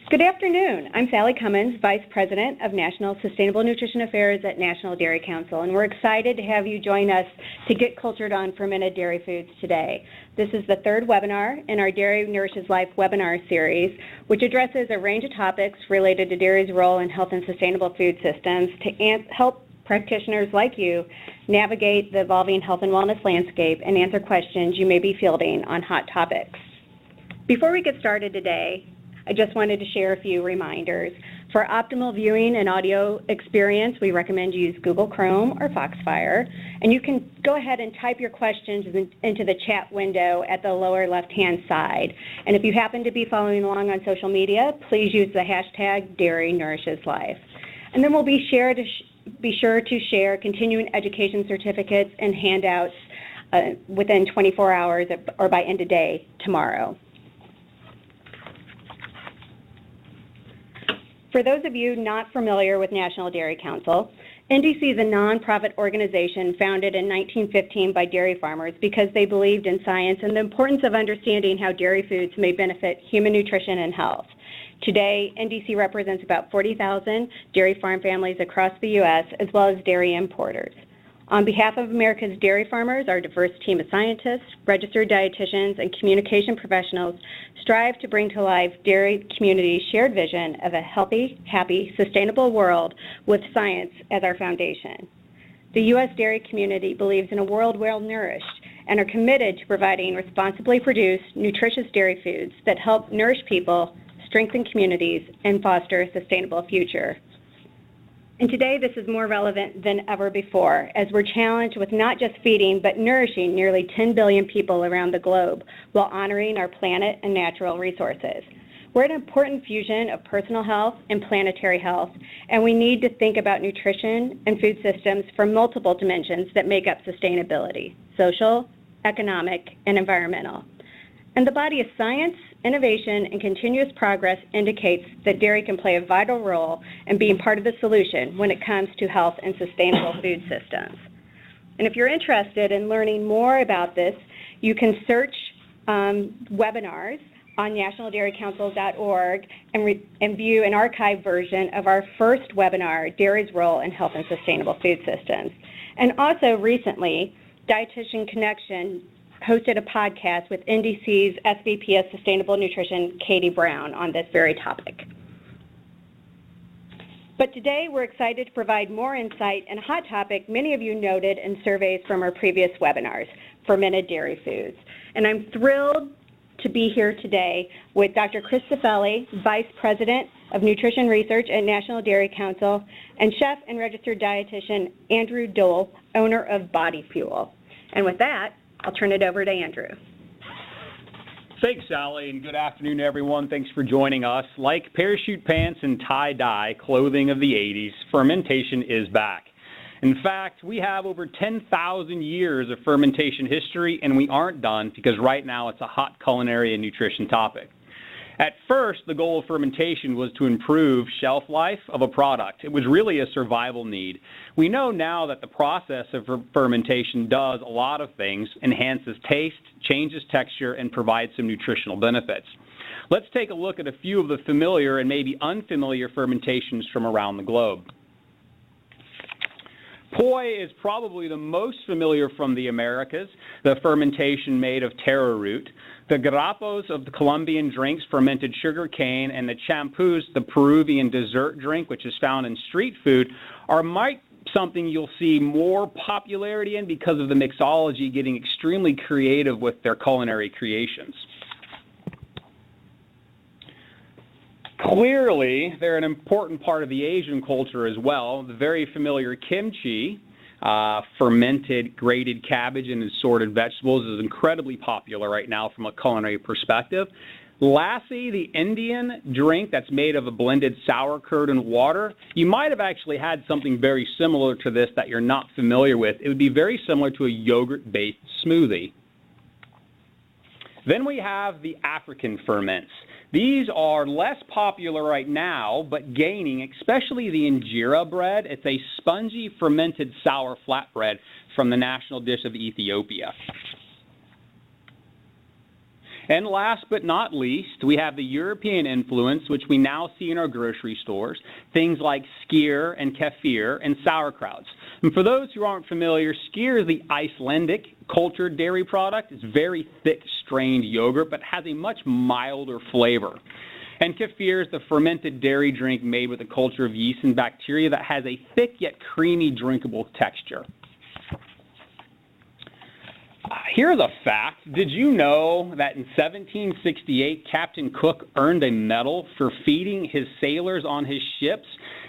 Good afternoon. I'm Sally Cummins, Vice President of National Sustainable Nutrition Affairs at National Dairy Council, and we're excited to have you join us to get cultured on fermented dairy foods today. This is the third webinar in our Dairy Nourishes Life webinar series, which addresses a range of topics related to dairy's role in health and sustainable food systems to help practitioners like you navigate the evolving health and wellness landscape and answer questions you may be fielding on hot topics. Before we get started today, I just wanted to share a few reminders. For optimal viewing and audio experience, we recommend you use Google Chrome or Foxfire, and you can go ahead and type your questions into the chat window at the lower left-hand side. And if you happen to be following along on social media, please use the hashtag Dairy Nourishes Life. And then we'll be sure to share continuing education certificates and handouts within 24 hours or by end of day tomorrow. For those of you not familiar with National Dairy Council, NDC is a nonprofit organization founded in 1915 by dairy farmers because they believed in science and the importance of understanding how dairy foods may benefit human nutrition and health. Today, NDC represents about 40,000 dairy farm families across the U.S., as well as dairy importers. On behalf of America's dairy farmers, our diverse team of scientists, registered dietitians, and communication professionals strive to bring to life dairy community's shared vision of a healthy, happy, sustainable world with science as our foundation. The U.S. dairy community believes in a world well-nourished and are committed to providing responsibly produced, nutritious dairy foods that help nourish people, strengthen communities, and foster a sustainable future. And today, this is more relevant than ever before, as we're challenged with not just feeding, but nourishing nearly 10 billion people around the globe while honoring our planet and natural resources. We're at an important fusion of personal health and planetary health, and we need to think about nutrition and food systems from multiple dimensions that make up sustainability: social, economic, and environmental. And the body of science, innovation, and continuous progress indicates that dairy can play a vital role in being part of the solution when it comes to health and sustainable food systems. And if you're interested in learning more about this, you can search webinars on nationaldairycouncil.org and view an archived version of our first webinar, Dairy's Role in Health and Sustainable Food Systems. And also recently, Dietitian Connection hosted a podcast with NDC's SVP of Sustainable Nutrition, Katie Brown, on this very topic. But today, we're excited to provide more insight and a hot topic many of you noted in surveys from our previous webinars, fermented dairy foods. And I'm thrilled to be here today with Dr. Chris Cifelli, Vice President of Nutrition Research at National Dairy Council, and Chef and Registered Dietitian Andrew Dole, owner of Body Fuel. And with that, I'll turn it over to Andrew. Thanks, Sally, and good afternoon, everyone. Thanks for joining us. Like parachute pants and tie-dye clothing of the 80s, fermentation is back. In fact, we have over 10,000 years of fermentation history, and we aren't done because right now it's a hot culinary and nutrition topic. At first, the goal of fermentation was to improve shelf life of a product. It was really a survival need. We know now that the process of fermentation does a lot of things, enhances taste, changes texture, and provides some nutritional benefits. Let's take a look at a few of the familiar and maybe unfamiliar fermentations from around the globe. Poi is probably the most familiar from the Americas, the fermentation made of taro root. The garapos of the Colombian drinks, fermented sugar cane, and the champús, the Peruvian dessert drink, which is found in street food, are something you'll see more popularity in because of the mixology getting extremely creative with their culinary creations. Clearly, they're an important part of the Asian culture as well. The very familiar kimchi, fermented grated cabbage and assorted vegetables, is incredibly popular right now from a culinary perspective. Lassi, the Indian drink that's made of a blended sour curd and water, you might have actually had something very similar to this that you're not familiar with. It would be very similar to a yogurt-based smoothie. Then we have the African ferments. These are less popular right now, but gaining, especially the injera bread. It's a spongy fermented sour flatbread from the national dish of Ethiopia. And last but not least, we have the European influence, which we now see in our grocery stores, things like skyr and kefir and sauerkrauts. And for those who aren't familiar, skyr is the Icelandic cultured dairy product. It's very thick strained yogurt, but has a much milder flavor. And kefir is the fermented dairy drink made with a culture of yeast and bacteria that has a thick yet creamy drinkable texture. Here's a fact. Did you know that in 1768, Captain Cook earned a medal for feeding his sailors on his ships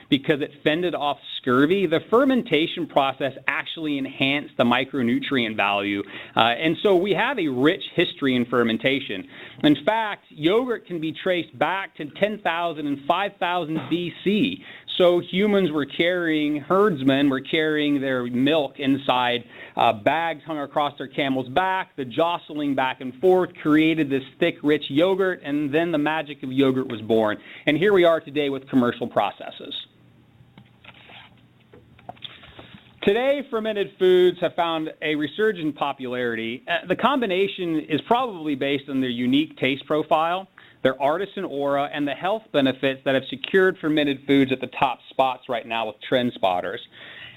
because it fended off scurvy? The fermentation process actually enhanced the micronutrient value, and so we have a rich history in fermentation. In fact, yogurt can be traced back to 10,000 and 5,000 BC. So humans were carrying, herdsmen were carrying their milk inside bags hung across their camel's back. The jostling back and forth created this thick, rich yogurt, and then the magic of yogurt was born. And here we are today with commercial processes. Today, fermented foods have found a resurgent popularity. The combination is probably based on their unique taste profile, their artisan aura, and the health benefits that have secured fermented foods at the top spots right now with trend spotters.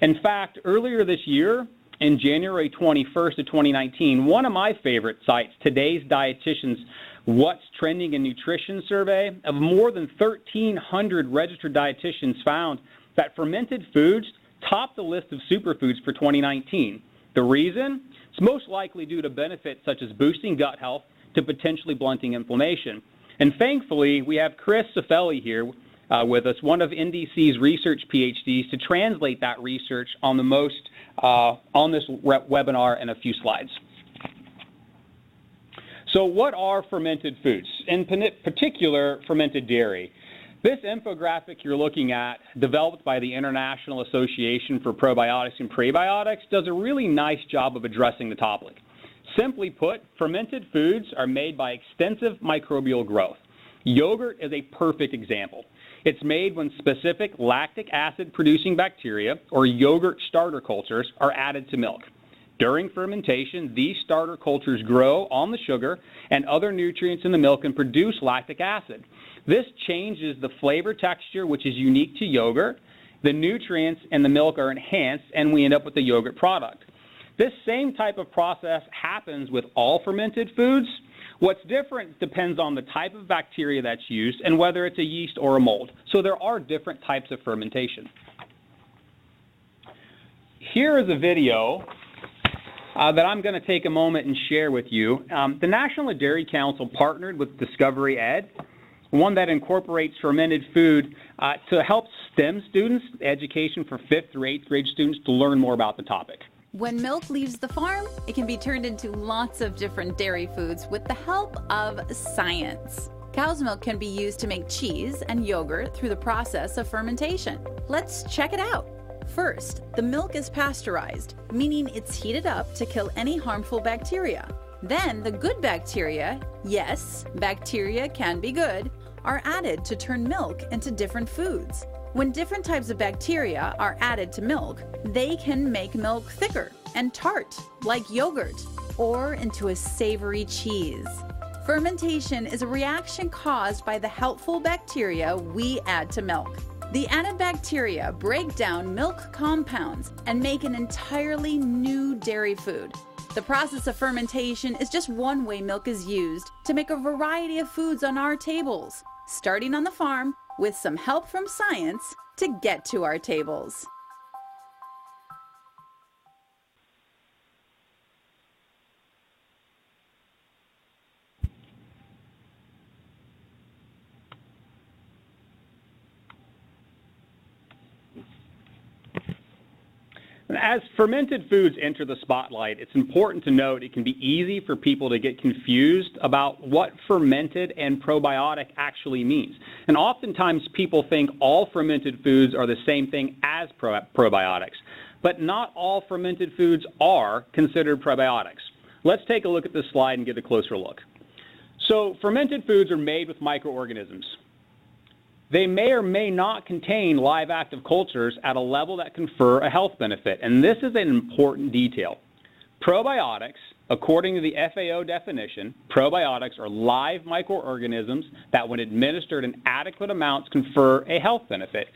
In fact, earlier this year, in January 21st of 2019, one of my favorite sites, Today's Dietitian's What's Trending in Nutrition survey, of more than 1,300 registered dietitians found that fermented foods topped the list of superfoods for 2019. The reason? It's most likely due to benefits such as boosting gut health to potentially blunting inflammation. And thankfully, we have Chris Cifelli here with us, one of NDC's research PhDs, to translate that research on this webinar in a few slides. So what are fermented foods? In particular, fermented dairy. This infographic you're looking at, developed by the International Association for Probiotics and Prebiotics, does a really nice job of addressing the topic. Simply put, fermented foods are made by extensive microbial growth. Yogurt is a perfect example. It's made when specific lactic acid producing bacteria, or yogurt starter cultures, are added to milk. During fermentation, these starter cultures grow on the sugar and other nutrients in the milk and produce lactic acid. This changes the flavor texture, which is unique to yogurt. The nutrients in the milk are enhanced, and we end up with the yogurt product. This same type of process happens with all fermented foods. What's different depends on the type of bacteria that's used and whether it's a yeast or a mold. So there are different types of fermentation. Here is a video that I'm going to take a moment and share with you. The National Dairy Council partnered with Discovery Ed, one that incorporates fermented food to help STEM students, education for 5th through 8th grade students, to learn more about the topic. When milk leaves the farm, it can be turned into lots of different dairy foods with the help of science. Cow's milk can be used to make cheese and yogurt through the process of fermentation. Let's check it out. First, the milk is pasteurized, meaning it's heated up to kill any harmful bacteria. Then the good bacteria, yes, bacteria can be good, are added to turn milk into different foods. When different types of bacteria are added to milk, they can make milk thicker and tart, like yogurt, or into a savory cheese. Fermentation is a reaction caused by the helpful bacteria we add to milk. The added bacteria break down milk compounds and make an entirely new dairy food. The process of fermentation is just one way milk is used to make a variety of foods on our tables, starting on the farm with some help from science to get to our tables. As fermented foods enter the spotlight, it's important to note it can be easy for people to get confused about what fermented and probiotic actually means. And oftentimes people think all fermented foods are the same thing as probiotics, but not all fermented foods are considered probiotics. Let's take a look at this slide and get a closer look. So fermented foods are made with microorganisms. They may or may not contain live active cultures at a level that confer a health benefit, and this is an important detail. Probiotics, according to the FAO definition, probiotics are live microorganisms that, when administered in adequate amounts, confer a health benefit.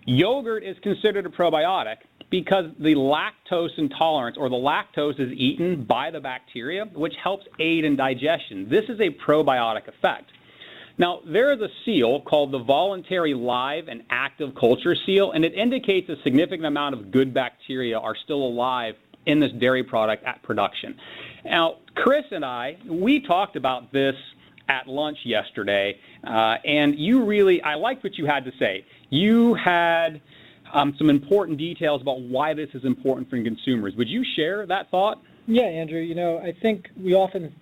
Yogurt is considered a probiotic because the lactose intolerance, or the lactose, is eaten by the bacteria, which helps aid in digestion. This is a probiotic effect. Now, there is a seal called the Voluntary Live and Active Culture Seal, and it indicates a significant amount of good bacteria are still alive in this dairy product at production. Now, Chris and we talked about this at lunch yesterday, and I liked what you had to say. You had some important details about why this is important for consumers. Would you share that thought? Yeah, Andrew, I think we often,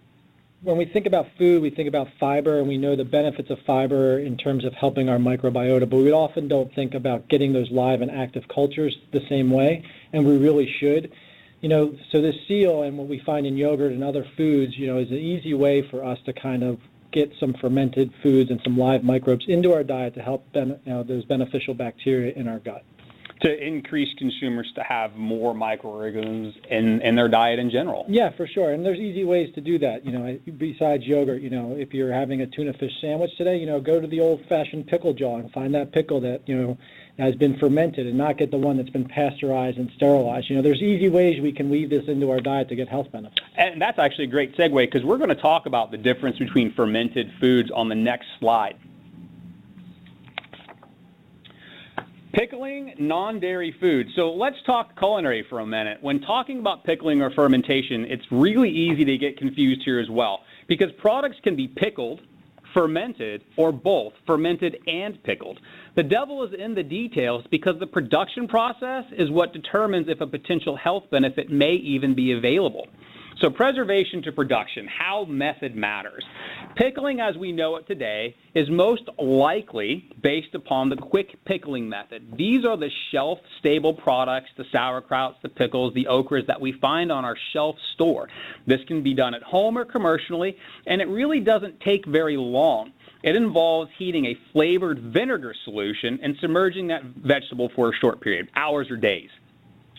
when we think about food, we think about fiber, and we know the benefits of fiber in terms of helping our microbiota, but we often don't think about getting those live and active cultures the same way, and we really should. So this seal and what we find in yogurt and other foods, is an easy way for us to kind of get some fermented foods and some live microbes into our diet to help those beneficial bacteria in our gut. To increase consumers to have more microorganisms in their diet in general. Yeah, for sure. And there's easy ways to do that. Besides yogurt, if you're having a tuna fish sandwich today, go to the old-fashioned pickle jar and find that pickle that, has been fermented and not get the one that's been pasteurized and sterilized. There's easy ways we can weave this into our diet to get health benefits. And that's actually a great segue, because we're going to talk about the difference between fermented foods on the next slide. Pickling non-dairy foods. So let's talk culinary for a minute. When talking about pickling or fermentation, it's really easy to get confused here as well, because products can be pickled, fermented, or both, fermented and pickled. The devil is in the details, because the production process is what determines if a potential health benefit may even be available. So preservation to production, how method matters. Pickling as we know it today is most likely based upon the quick pickling method. These are the shelf-stable products, the sauerkrauts, the pickles, the okras that we find on our shelf store. This can be done at home or commercially, and it really doesn't take very long. It involves heating a flavored vinegar solution and submerging that vegetable for a short period, hours or days.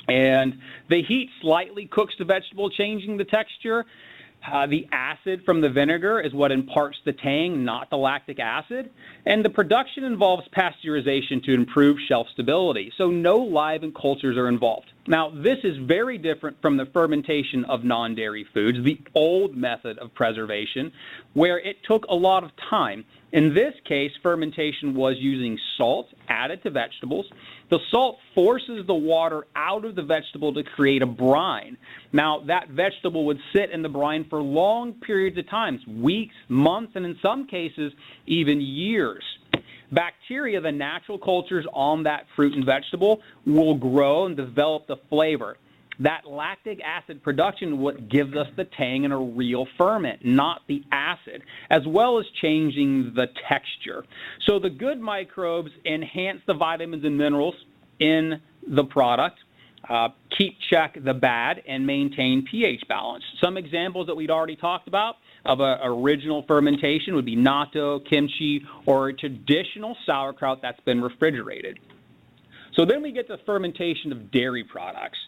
And the heat slightly cooks the vegetable, changing the texture. The acid from the vinegar is what imparts the tang, not the lactic acid. And the production involves pasteurization to improve shelf stability. So no live and cultures are involved. Now, this is very different from the fermentation of non-dairy foods, the old method of preservation, where it took a lot of time. In this case, fermentation was using salt added to vegetables. The salt forces the water out of the vegetable to create a brine. Now, that vegetable would sit in the brine for long periods of time, weeks, months, and in some cases, even years. Bacteria, the natural cultures on that fruit and vegetable, will grow and develop the flavor. That lactic acid production what gives us the tang in a real ferment, not the acid, as well as changing the texture. So the good microbes enhance the vitamins and minerals in the product, keep check the bad, and maintain pH balance. Some examples that we'd already talked about of an original fermentation would be natto, kimchi, or a traditional sauerkraut that's been refrigerated. So then we get the fermentation of dairy products.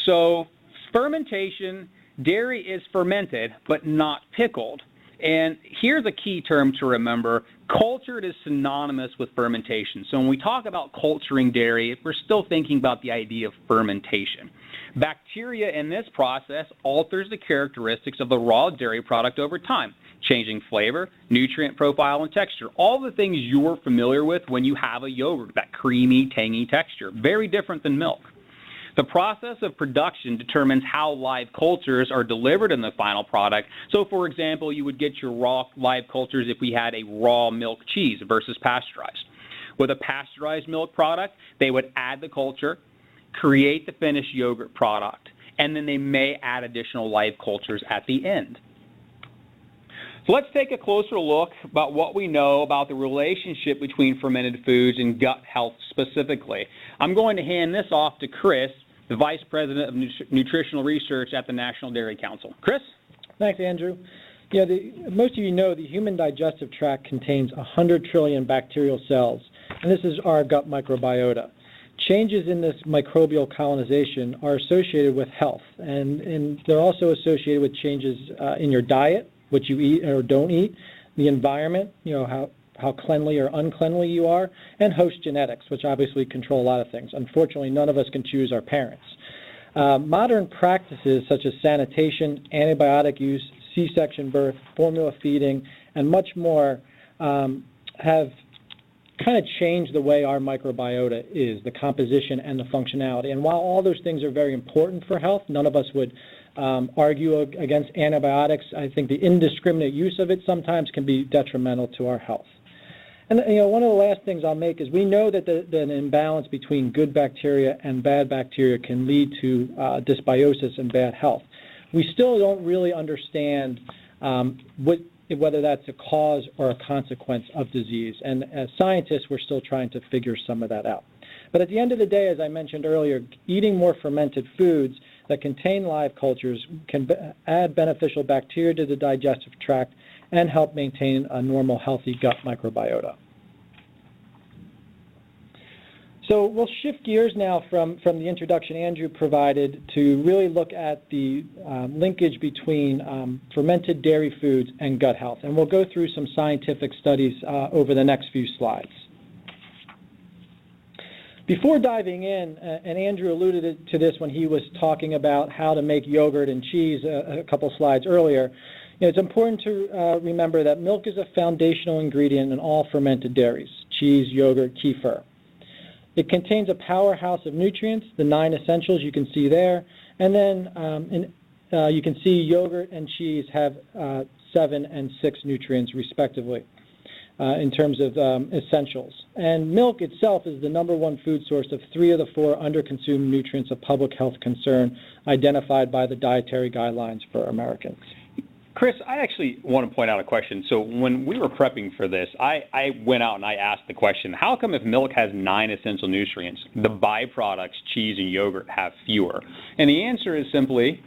So fermentation, dairy is fermented but not pickled. And here's a key term to remember. Cultured is synonymous with fermentation. So when we talk about culturing dairy, we're still thinking about the idea of fermentation. Bacteria in this process alters the characteristics of the raw dairy product over time, changing flavor, nutrient profile, and texture. All the things you're familiar with when you have a yogurt, that creamy, tangy texture. Very different than milk. The process of production determines how live cultures are delivered in the final product. So, for example, you would get your raw live cultures if we had a raw milk cheese versus pasteurized. With a pasteurized milk product, they would add the culture, create the finished yogurt product, and then they may add additional live cultures at the end. So let's take a closer look about what we know about the relationship between fermented foods and gut health specifically. I'm going to hand this off to Chris, the Vice President of Nutritional Research at the National Dairy Council. Chris? Thanks, Andrew. Yeah, most of you know the human digestive tract contains 100 trillion bacterial cells, and this is our gut microbiota. changes in this microbial colonization are associated with health, and they're also associated with changes in your diet, what you eat or don't eat, the environment, how cleanly or uncleanly you are, and host genetics, which obviously control a lot of things. Unfortunately, none of us can choose our parents. Modern practices such as sanitation, antibiotic use, C-section birth, formula feeding, and much more have kind of changed the way our microbiota is, the composition and the functionality. And while all those things are very important for health, none of us would argue against antibiotics. I think the indiscriminate use of it sometimes can be detrimental to our health. And one of the last things I'll make is we know that an imbalance between good bacteria and bad bacteria can lead to dysbiosis and bad health. We still don't really understand whether that's a cause or a consequence of disease. And as scientists, we're still trying to figure some of that out. But at the end of the day, as I mentioned earlier, eating more fermented foods that contain live cultures can add beneficial bacteria to the digestive tract and help maintain a normal, healthy gut microbiota. So we'll shift gears now from the introduction Andrew provided to really look at the linkage between fermented dairy foods and gut health. And we'll go through some scientific studies over the next few slides. Before diving in, and Andrew alluded to this when he was talking about how to make yogurt and cheese a couple slides earlier, it's important to remember that milk is a foundational ingredient in all fermented dairies, cheese, yogurt, kefir. It contains a powerhouse of nutrients, the 9 essentials you can see there, and then you can see yogurt and cheese have 7 and 6 nutrients respectively in terms of essentials. And milk itself is the #1 food source of 3 of the 4 underconsumed nutrients of public health concern identified by the dietary guidelines for Americans. Chris, I actually want to point out a question. So when we were prepping for this, I went out and I asked the question, how come if milk has 9 essential nutrients, the byproducts, cheese and yogurt, have fewer? And the answer is simply?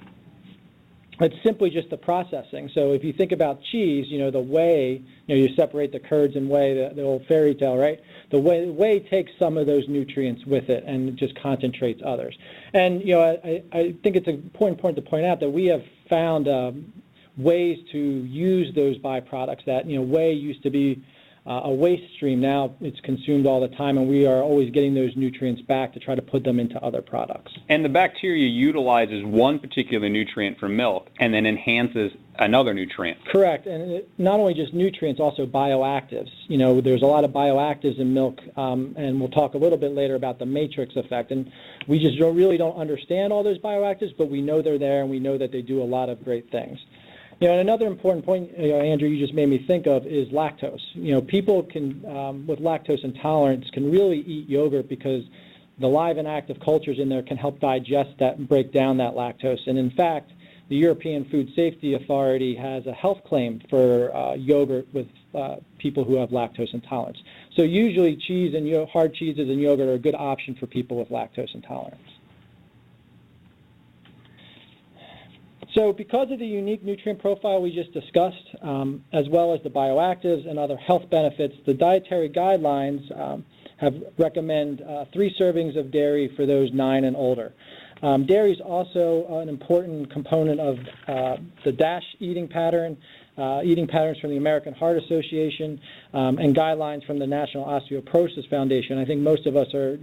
It's simply just the processing. So if you think about cheese, the whey, you separate the curds and whey, the old fairy tale, right? The whey takes some of those nutrients with it and just concentrates others. And, I think it's an important point to point out that we have found ways to use those byproducts that, whey used to be a waste stream. Now it's consumed all the time, and we are always getting those nutrients back to try to put them into other products. And the bacteria utilizes one particular nutrient from milk and then enhances another nutrient. Correct, and not only just nutrients, also bioactives. There's a lot of bioactives in milk, and we'll talk a little bit later about the matrix effect. And we just really don't understand all those bioactives, but we know they're there, and we know that they do a lot of great things. And another important point, Andrew, you just made me think of is lactose. People can, with lactose intolerance, can really eat yogurt because the live and active cultures in there can help digest that and break down that lactose. And in fact, the European Food Safety Authority has a health claim for yogurt with people who have lactose intolerance. So usually cheese and hard cheeses and yogurt are a good option for people with lactose intolerance. So because of the unique nutrient profile we just discussed, as well as the bioactives and other health benefits, the dietary guidelines have recommend 3 servings of dairy for those 9 and older. Dairy is also an important component of the DASH eating patterns from the American Heart Association, and guidelines from the National Osteoporosis Foundation. I think most of us are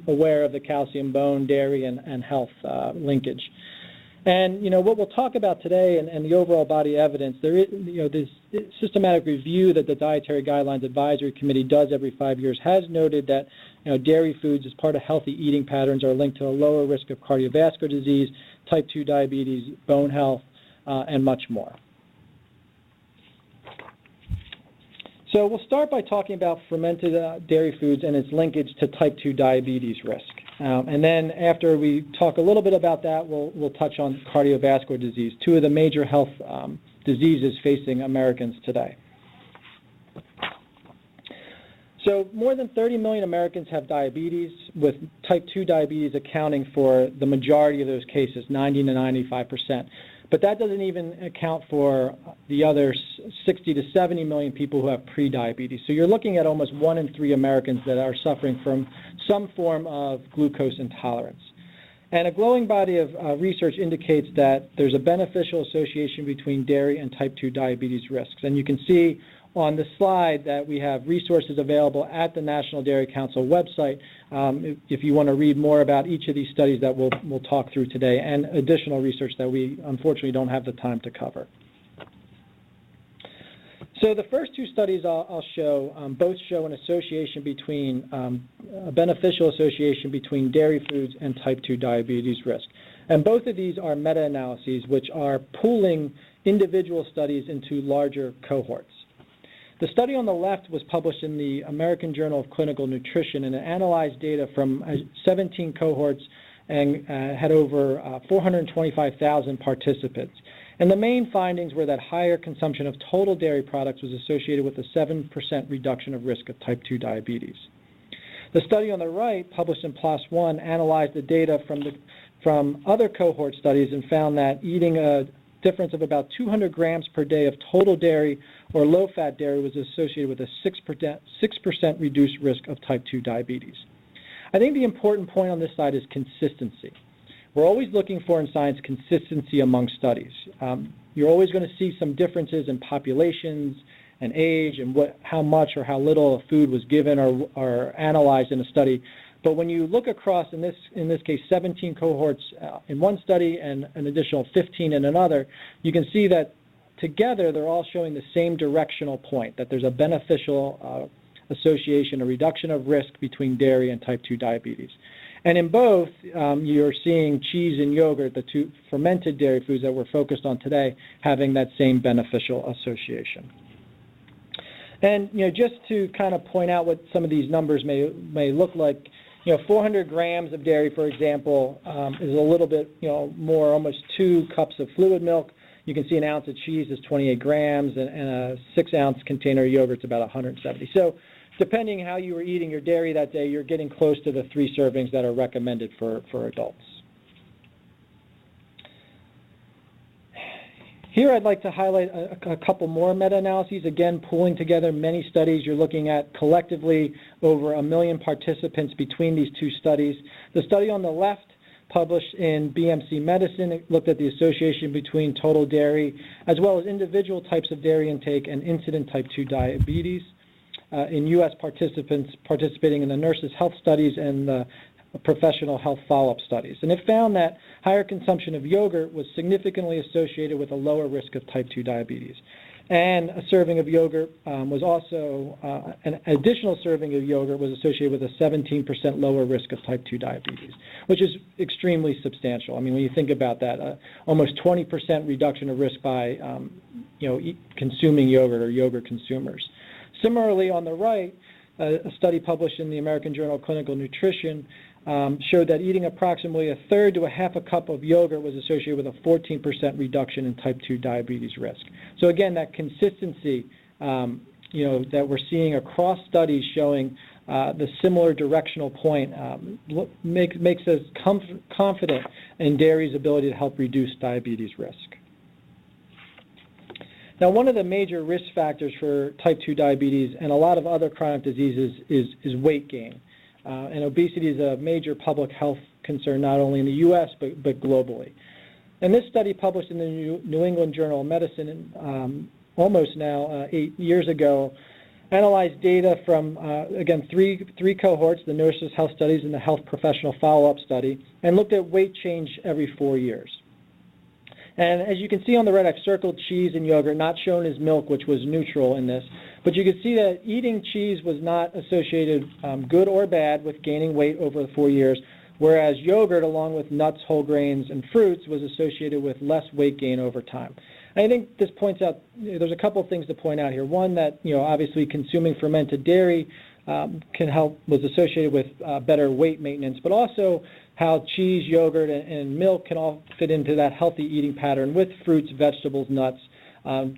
aware of the calcium, bone, dairy, and health linkage. And what we'll talk about today and the overall body of evidence, there is this systematic review that the Dietary Guidelines Advisory Committee does every 5 years has noted that dairy foods as part of healthy eating patterns are linked to a lower risk of cardiovascular disease, type 2 diabetes, bone health, and much more. So we'll start by talking about fermented dairy foods and its linkage to type 2 diabetes risk. And then after we talk a little bit about that, we'll touch on cardiovascular disease, 2 of the major health diseases facing Americans today. So more than 30 million Americans have diabetes, with type 2 diabetes accounting for the majority of those cases, 90 to 95%. But that doesn't even account for the other 60 to 70 million people who have prediabetes. So you're looking at almost 1 in 3 Americans that are suffering from some form of glucose intolerance. And a growing body of research indicates that there's a beneficial association between dairy and type 2 diabetes risks. And you can see on the slide that we have resources available at the National Dairy Council website if you want to read more about each of these studies that we'll talk through today, and additional research that we unfortunately don't have the time to cover. So the first two studies I'll show both show an association between, a beneficial association between dairy foods and type 2 diabetes risk. And both of these are meta-analyses which are pooling individual studies into larger cohorts. The study on the left was published in the American Journal of Clinical Nutrition, and it analyzed data from 17 cohorts and had over 425,000 participants. And the main findings were that higher consumption of total dairy products was associated with a 7% reduction of risk of type 2 diabetes. The study on the right, published in PLOS One, analyzed the data from other cohort studies and found that eating a difference of about 200 grams per day of total dairy or low-fat dairy was associated with a 6% reduced risk of type 2 diabetes. I think the important point on this side is consistency. We're always looking for in science consistency among studies. You're always going to see some differences in populations and age and how much or how little of food was given or analyzed in a study. But when you look across, in this case, 17 cohorts in one study and an additional 15 in another, you can see that together they're all showing the same directional point, that there's a beneficial association, a reduction of risk between dairy and type 2 diabetes. And in both, you're seeing cheese and yogurt, the two fermented dairy foods that we're focused on today, having that same beneficial association. And just to kind of point out what some of these numbers may look like, 400 grams of dairy, for example, is a little bit more, almost 2 cups of fluid milk. You can see an ounce of cheese is 28 grams, and a 6-ounce container of yogurt is about 170. So depending how you were eating your dairy that day, you're getting close to the 3 servings that are recommended for adults. Here I'd like to highlight a couple more meta-analyses, again pooling together many studies. You're looking at collectively over 1 million participants between these two studies. The study on the left, published in BMC Medicine, it looked at the association between total dairy as well as individual types of dairy intake and incident type 2 diabetes in U.S. participants participating in the Nurses Health Studies and the Professional Health Follow-Up Studies. And it found that higher consumption of yogurt was significantly associated with a lower risk of type 2 diabetes. And a serving of yogurt was also, an additional serving of yogurt was associated with a 17% lower risk of type 2 diabetes, which is extremely substantial. I mean, when you think about that, almost 20% reduction of risk by, consuming yogurt or yogurt consumers. Similarly, on the right, a study published in the American Journal of Clinical Nutrition showed that eating approximately 1/3 to 1/2 cup of yogurt was associated with a 14% reduction in type 2 diabetes risk. So again, that consistency, that we're seeing across studies showing the similar directional point makes us confident in dairy's ability to help reduce diabetes risk. Now, one of the major risk factors for type 2 diabetes and a lot of other chronic diseases is weight gain. And obesity is a major public health concern not only in the U.S. but globally. And this study, published in the New England Journal of Medicine almost now 8 years ago, analyzed data from, again, three cohorts, the Nurses Health Studies and the Health Professional Follow-Up Study, and looked at weight change every 4 years. And as you can see on the right, I've circled cheese and yogurt, not shown as milk, which was neutral in this. But you can see that eating cheese was not associated, good or bad, with gaining weight over the 4 years, whereas yogurt, along with nuts, whole grains, and fruits, was associated with less weight gain over time. And I think this points out, there's a couple of things to point out here. One, that obviously consuming fermented dairy was associated with better weight maintenance, but also how cheese, yogurt, and milk can all fit into that healthy eating pattern with fruits, vegetables, nuts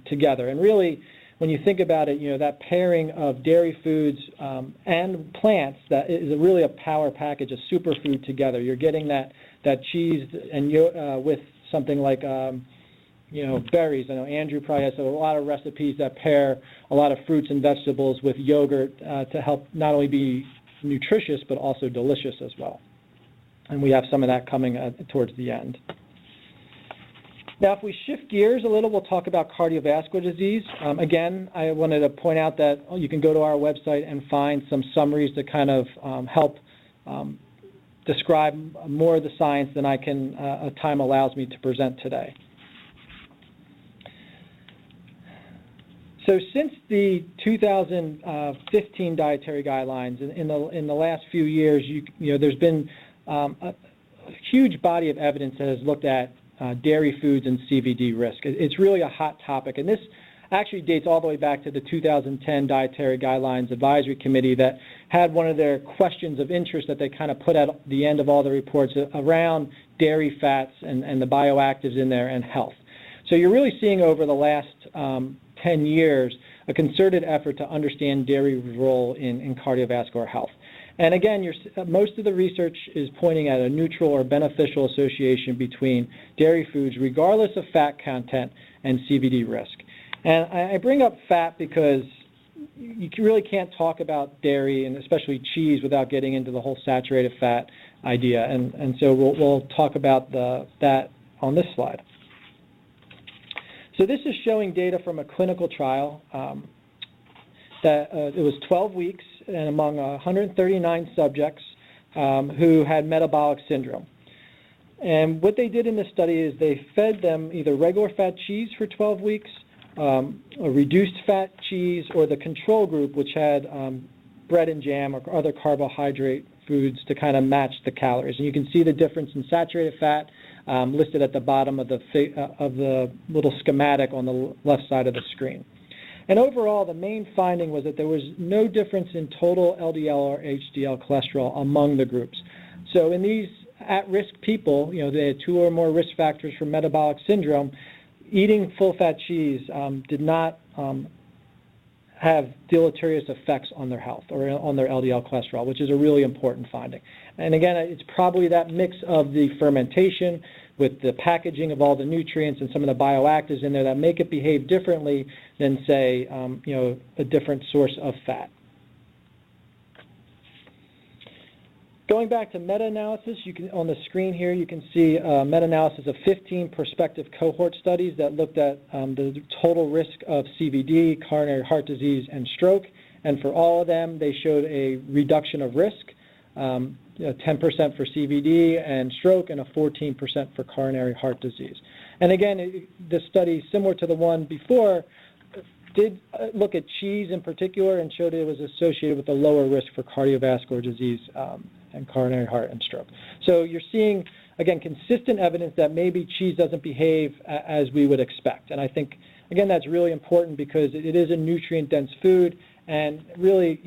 together. And really, when you think about it, that pairing of dairy foods and plants, that is really a power package, a superfood together. You're getting that cheese and with something like berries. I know Andrew probably has a lot of recipes that pair a lot of fruits and vegetables with yogurt to help not only be nutritious but also delicious as well. And we have some of that coming towards the end. Now, if we shift gears a little, we'll talk about cardiovascular disease. Again, I wanted to point out that you can go to our website and find some summaries to kind of help describe more of the science than time allows me to present today. So since the 2015 dietary guidelines, in the last few years, there's been a huge body of evidence that has looked at dairy foods and CVD risk. It's really a hot topic, and this actually dates all the way back to the 2010 Dietary Guidelines Advisory Committee that had one of their questions of interest that they kind of put at the end of all the reports around dairy fats and the bioactives in there and health. So you're really seeing over the last 10 years a concerted effort to understand dairy's role in cardiovascular health. And again, most of the research is pointing at a neutral or beneficial association between dairy foods, regardless of fat content, and CVD risk. And I bring up fat because you really can't talk about dairy, and especially cheese, without getting into the whole saturated fat idea. And so we'll talk about that on this slide. So this is showing data from a clinical trial that it was 12 weeks and among 139 subjects who had metabolic syndrome. And what they did in this study is they fed them either regular fat cheese for 12 weeks, a reduced fat cheese, or the control group, which had bread and jam or other carbohydrate foods to kind of match the calories. And you can see the difference in saturated fat listed at the bottom of the little schematic on the left side of the screen. And overall, the main finding was that there was no difference in total LDL or HDL cholesterol among the groups. So in these at-risk people, they had 2 or more risk factors for metabolic syndrome, eating full-fat cheese did not have deleterious effects on their health or on their LDL cholesterol, which is a really important finding. And again, it's probably that mix of the fermentation with the packaging of all the nutrients and some of the bioactives in there that make it behave differently than, say, a different source of fat. Going back to meta-analysis, on the screen here you can see a meta-analysis of 15 prospective cohort studies that looked at the total risk of CVD, coronary heart disease, and stroke. And for all of them, they showed a reduction of risk, 10% for CVD and stroke, and a 14% for coronary heart disease. And again, this study, similar to the one before, did look at cheese in particular and showed it was associated with a lower risk for cardiovascular disease and coronary heart and stroke. So you're seeing, again, consistent evidence that maybe cheese doesn't behave as we would expect. And I think, again, that's really important because it is a nutrient-dense food. And really,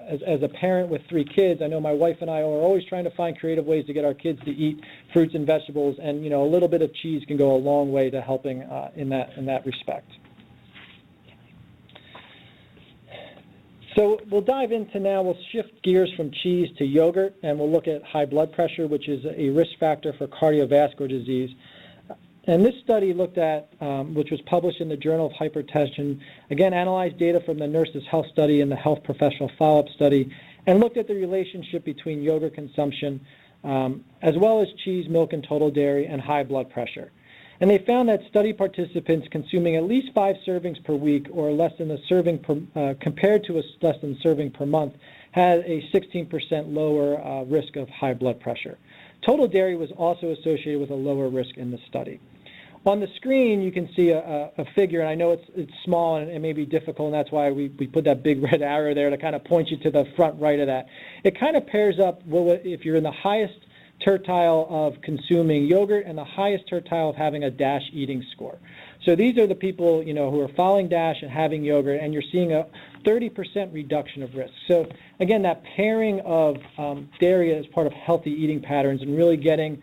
as a parent with 3 kids, I know my wife and I are always trying to find creative ways to get our kids to eat fruits and vegetables. And, a little bit of cheese can go a long way to helping in that respect. So we'll dive into now, we'll shift gears from cheese to yogurt, and we'll look at high blood pressure, which is a risk factor for cardiovascular disease. And this study looked at, which was published in the Journal of Hypertension, again, analyzed data from the Nurses Health Study and the Health Professional Follow-Up Study, and looked at the relationship between yogurt consumption, as well as cheese, milk, and total dairy, and high blood pressure. And they found that study participants consuming at least 5 servings per week or less than a serving compared to a less than serving per month had a 16% lower risk of high blood pressure. Total dairy was also associated with a lower risk in the study. On the screen, you can see a figure, and I know it's small and it may be difficult, and that's why we put that big red arrow there to kind of point you to the front right of that. It kind of pairs up, if you're in the highest tertile of consuming yogurt and the highest tertile of having a DASH eating score. So these are the people who are following DASH and having yogurt, and you're seeing a 30% reduction of risk. So again, that pairing of dairy as part of healthy eating patterns and really getting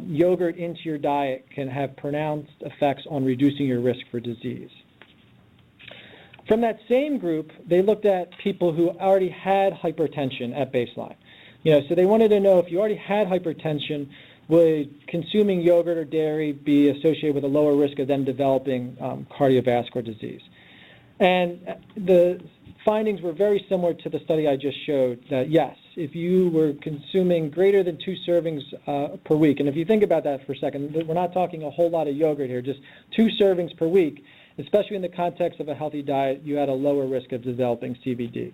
yogurt into your diet can have pronounced effects on reducing your risk for disease. From that same group, they looked at people who already had hypertension at baseline. So they wanted to know if you already had hypertension, would consuming yogurt or dairy be associated with a lower risk of them developing cardiovascular disease? And the findings were very similar to the study I just showed, that yes, if you were consuming greater than 2 servings per week, and if you think about that for a second, we're not talking a whole lot of yogurt here, just 2 servings per week, especially in the context of a healthy diet, you had a lower risk of developing CVD.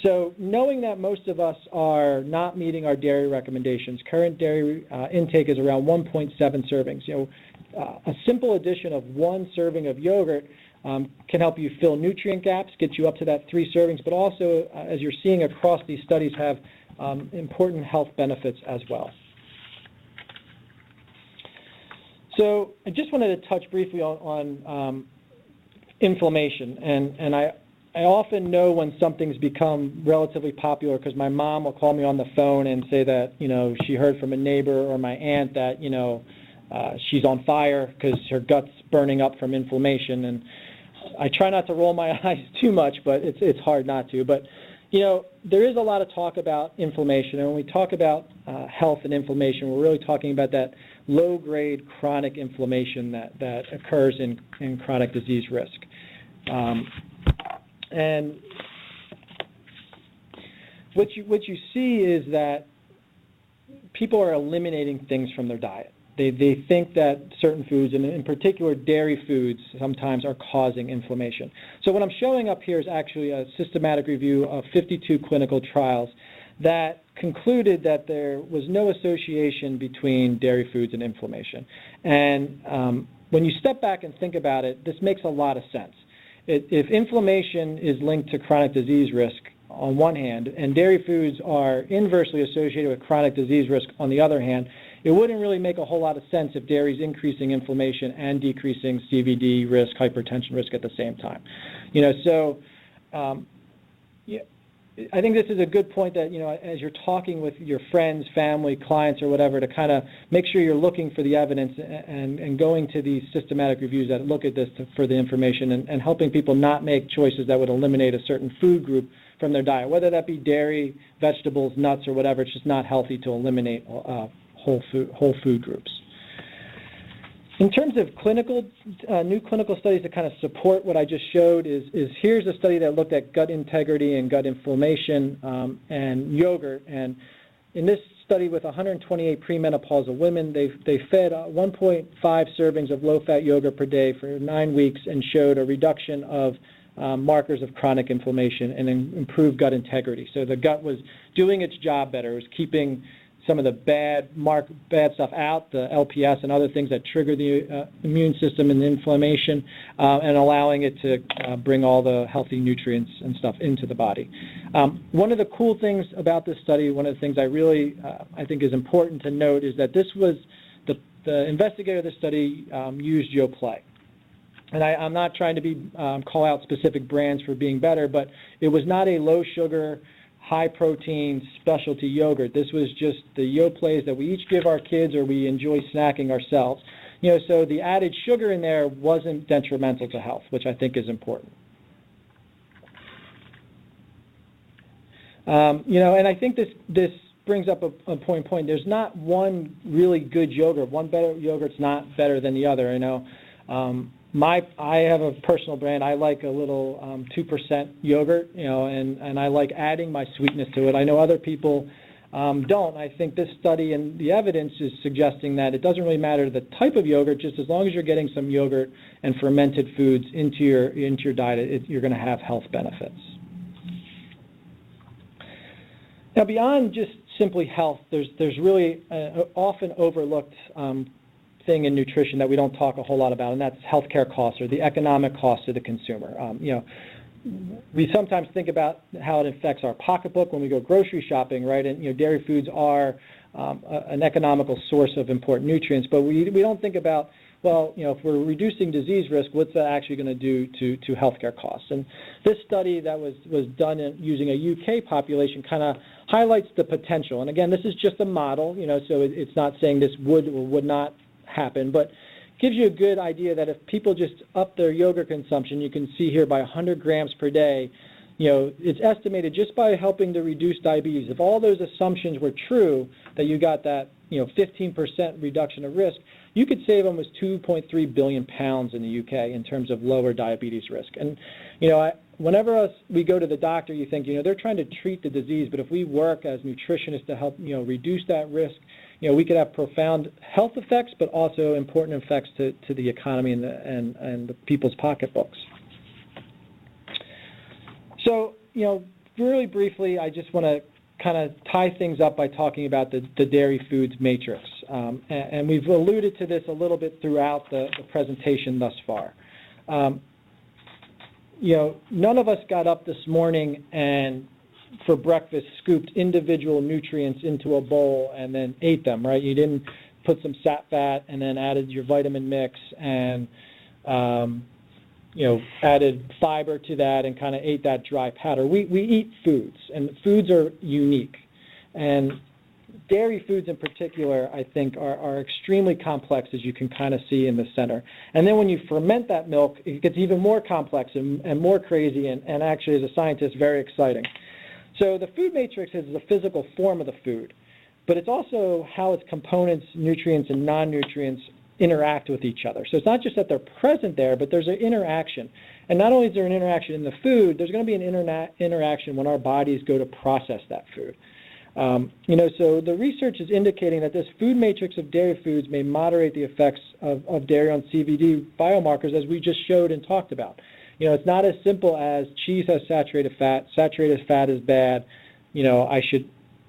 So knowing that most of us are not meeting our dairy recommendations, current dairy intake is around 1.7 servings. A simple addition of 1 serving of yogurt can help you fill nutrient gaps, get you up to that 3 servings, but also, as you're seeing across these studies, have important health benefits as well. So I just wanted to touch briefly on inflammation, and I often know when something's become relatively popular because my mom will call me on the phone and say that, she heard from a neighbor or my aunt that, she's on fire because her gut's burning up from inflammation. And I try not to roll my eyes too much, but it's hard not to. But, there is a lot of talk about inflammation. And when we talk about health and inflammation, we're really talking about that low-grade chronic inflammation that occurs in chronic disease risk. And what you see is that people are eliminating things from their diet. They think that certain foods, and in particular dairy foods, sometimes are causing inflammation. So what I'm showing up here is actually a systematic review of 52 clinical trials that concluded that there was no association between dairy foods and inflammation. And when you step back and think about it, this makes a lot of sense. If inflammation is linked to chronic disease risk on one hand, and dairy foods are inversely associated with chronic disease risk on the other hand, it wouldn't really make a whole lot of sense if dairy is increasing inflammation and decreasing CVD risk, hypertension risk at the same time. I think this is a good point that, as you're talking with your friends, family, clients, or whatever, to kind of make sure you're looking for the evidence and going to these systematic reviews that look at this for the information and helping people not make choices that would eliminate a certain food group from their diet, whether that be dairy, vegetables, nuts, or whatever. It's just not healthy to eliminate whole food groups. In terms of new clinical studies that kind of support what I just showed is here's a study that looked at gut integrity and gut inflammation and yogurt. And in this study with 128 premenopausal women, they fed 1.5 servings of low-fat yogurt per day for 9 weeks and showed a reduction of markers of chronic inflammation and improved gut integrity. So the gut was doing its job better. It was keeping some of the bad stuff out, the LPS and other things that trigger the immune system and the inflammation, and allowing it to bring all the healthy nutrients and stuff into the body. One of the cool things about this study, one of the things I really I think is important to note is that this was the investigator of this study used Yoplait. And I'm not trying to call out specific brands for being better, but it was not a low sugar, high protein specialty yogurt. This was just the Yoplait that we each give our kids or we enjoy snacking ourselves. So the added sugar in there wasn't detrimental to health, which I think is important. And I think this brings up a point. There's not one really good yogurt. One better yogurt's not better than the other. I have a personal brand. I like a little 2% yogurt, and I like adding my sweetness to it. I know other people don't. I think this study and the evidence is suggesting that it doesn't really matter the type of yogurt, just as long as you're getting some yogurt and fermented foods into your diet, you're going to have health benefits. Now, beyond just simply health, there's really an often overlooked thing in nutrition that we don't talk a whole lot about, and that's healthcare costs or the economic cost to the consumer. We sometimes think about how it affects our pocketbook when we go grocery shopping, right? And dairy foods are an economical source of important nutrients, but we don't think about, well, if we're reducing disease risk, what's that actually going to do to healthcare costs? And this study that was done using a UK population kind of highlights the potential. And again, this is just a model, so it's not saying this would or would not happen, but gives you a good idea that if people just up their yogurt consumption, you can see here by 100 grams per day, it's estimated just by helping to reduce diabetes. If all those assumptions were true, that you got that 15% reduction of risk, you could save almost 2.3 billion pounds in the UK in terms of lower diabetes risk. And whenever we go to the doctor, you think, they're trying to treat the disease, but if we work as nutritionists to help, reduce that risk, we could have profound health effects, but also important effects to the economy and the people's pocketbooks. So, really briefly, I just want to kind of tie things up by talking about the dairy foods matrix. And we've alluded to this a little bit throughout the presentation thus far. None of us got up this morning and for breakfast scooped individual nutrients into a bowl and then ate them, right? You didn't put some sat fat and then added your vitamin mix and added fiber to that and kind of ate that dry powder. We eat foods, and foods are unique. And dairy foods in particular, I think, are extremely complex, as you can kind of see in the center. And then when you ferment that milk, it gets even more complex and more crazy, and actually, as a scientist, very exciting. So the food matrix is the physical form of the food, but it's also how its components, nutrients and non-nutrients, interact with each other. So it's not just that they're present there, but there's an interaction. And not only is there an interaction in the food, there's going to be an interaction when our bodies go to process that food. So the research is indicating that this food matrix of dairy foods may moderate the effects of dairy on CVD biomarkers, as we just showed and talked about. It's not as simple as cheese has saturated fat is bad,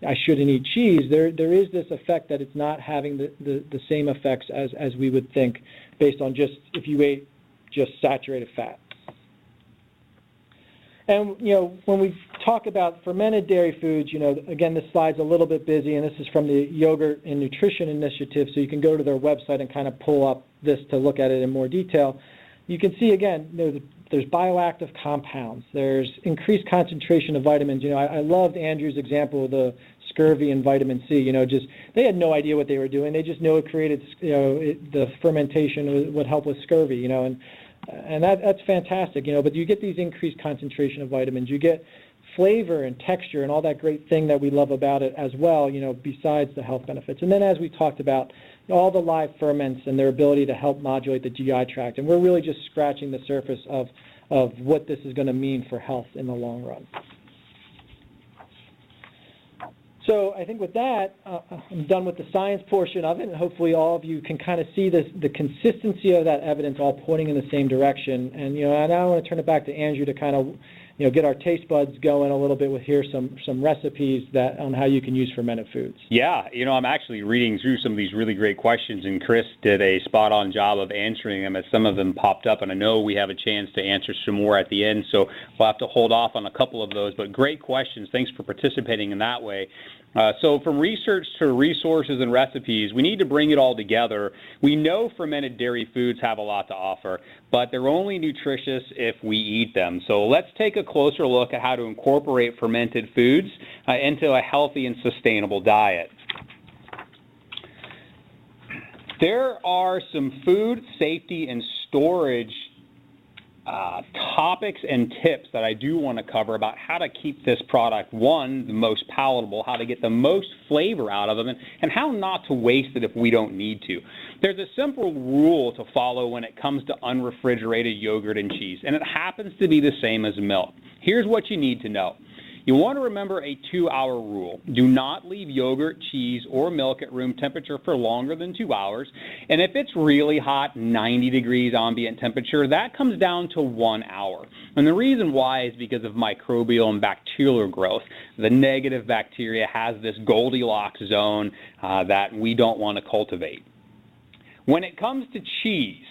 I shouldn't eat cheese. There is this effect that it's not having the same effects as we would think based on just if you ate just saturated fat. And, when we talk about fermented dairy foods, again, this slide's a little bit busy, and this is from the Yogurt and Nutrition Initiative, so you can go to their website and kind of pull up this to look at it in more detail. You can see, again, there's bioactive compounds. There's increased concentration of vitamins. I loved Andrew's example of the scurvy and vitamin C. They had no idea what they were doing. They just know it created, the fermentation would help with scurvy, and that's fantastic, but you get these increased concentration of vitamins. You get flavor and texture and all that great thing that we love about it as well, besides the health benefits. And then as we talked about, all the live ferments and their ability to help modulate the GI tract. And we're really just scratching the surface of what this is going to mean for health in the long run. So I think with that, I'm done with the science portion of it, and hopefully all of you can kind of see the consistency of that evidence all pointing in the same direction. And and I want to turn it back to Andrew to kind of get our taste buds going a little bit with some recipes on how you can use fermented foods. Yeah, I'm actually reading through some of these really great questions, and Chris did a spot-on job of answering them as some of them popped up, and I know we have a chance to answer some more at the end, so we'll have to hold off on a couple of those, but great questions. Thanks for participating in that way. So from research to resources and recipes, we need to bring it all together. We know fermented dairy foods have a lot to offer, but they're only nutritious if we eat them. So let's take a closer look at how to incorporate fermented foods into a healthy and sustainable diet. There are some food safety and storage topics and tips that I do want to cover about how to keep this product, one, the most palatable, how to get the most flavor out of them, and how not to waste it if we don't need to. There's a simple rule to follow when it comes to unrefrigerated yogurt and cheese, and it happens to be the same as milk. Here's what you need to know. You want to remember a 2-hour rule. Do not leave yogurt, cheese, or milk at room temperature for longer than 2 hours. And if it's really hot, 90 degrees ambient temperature, that comes down to 1 hour. And the reason why is because of microbial and bacterial growth. The negative bacteria has this Goldilocks zone that we don't want to cultivate. When it comes to cheese,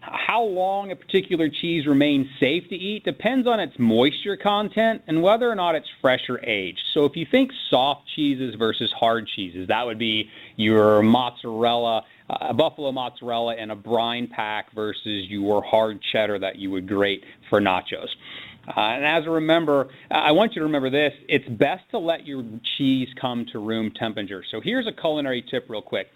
how long a particular cheese remains safe to eat depends on its moisture content and whether or not it's fresh or aged. So if you think soft cheeses versus hard cheeses, that would be your mozzarella, buffalo mozzarella in a brine pack versus your hard cheddar that you would grate for nachos. And as a remember, I want you to remember this, it's best to let your cheese come to room temperature. So here's a culinary tip real quick.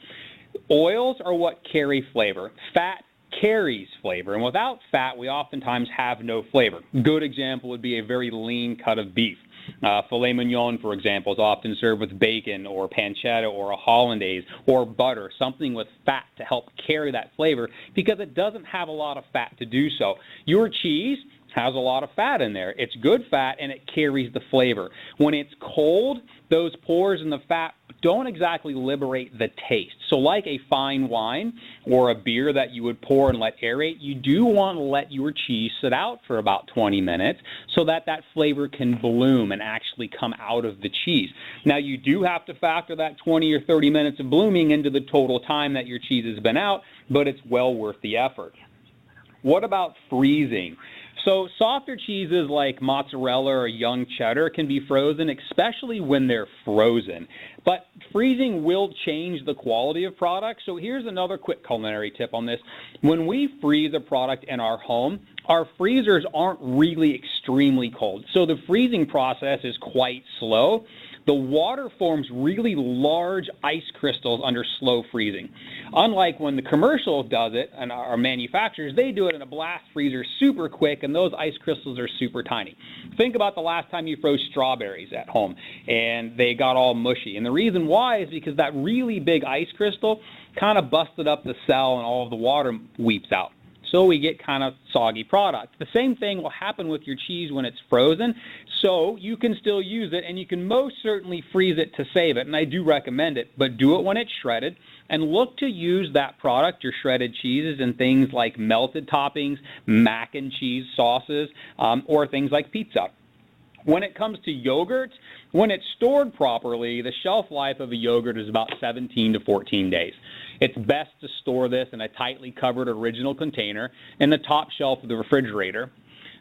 Oils are what carry flavor. Fat carries flavor, and without fat, we oftentimes have no flavor. Good example would be a very lean cut of beef. Filet mignon, for example, is often served with bacon or pancetta or a hollandaise or butter, something with fat to help carry that flavor because it doesn't have a lot of fat to do so. Your cheese has a lot of fat in there. It's good fat, and it carries the flavor. When it's cold, those pores in the fat don't exactly liberate the taste. So like a fine wine or a beer that you would pour and let aerate, you do want to let your cheese sit out for about 20 minutes so that that flavor can bloom and actually come out of the cheese. Now, you do have to factor that 20 or 30 minutes of blooming into the total time that your cheese has been out, but it's well worth the effort. What about freezing? So softer cheeses like mozzarella or young cheddar can be frozen, especially when they're frozen. But freezing will change the quality of products. So here's another quick culinary tip on this. When we freeze a product in our home, our freezers aren't really extremely cold. So the freezing process is quite slow. The water forms really large ice crystals under slow freezing. Unlike when the commercial does it, and our manufacturers, they do it in a blast freezer super quick, and those ice crystals are super tiny. Think about the last time you froze strawberries at home, and they got all mushy. And the reason why is because that really big ice crystal kind of busted up the cell, and all of the water weeps out. So we get kind of soggy products. The same thing will happen with your cheese when it's frozen, so you can still use it, and you can most certainly freeze it to save it, and I do recommend it, but do it when it's shredded, and look to use that product, your shredded cheeses, in things like melted toppings, mac and cheese sauces, or things like pizza. When it comes to yogurt, when it's stored properly, the shelf life of a yogurt is about 17 to 14 days. It's best to store this in a tightly covered original container in the top shelf of the refrigerator.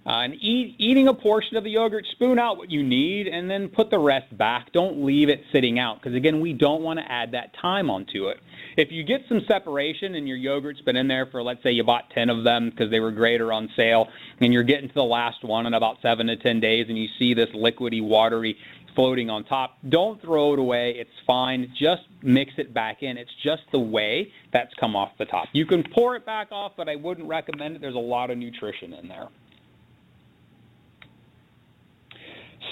And eating a portion of the yogurt, spoon out what you need and then put the rest back. Don't leave it sitting out because, again, we don't want to add that time onto it. If you get some separation and your yogurt's been in there for, let's say you bought 10 of them because they were great or on sale, and you're getting to the last one in about 7 to 10 days and you see this liquidy, watery floating on top, don't throw it away. It's fine. Just mix it back in. It's just the way that's come off the top. You can pour it back off, but I wouldn't recommend it. There's a lot of nutrition in there.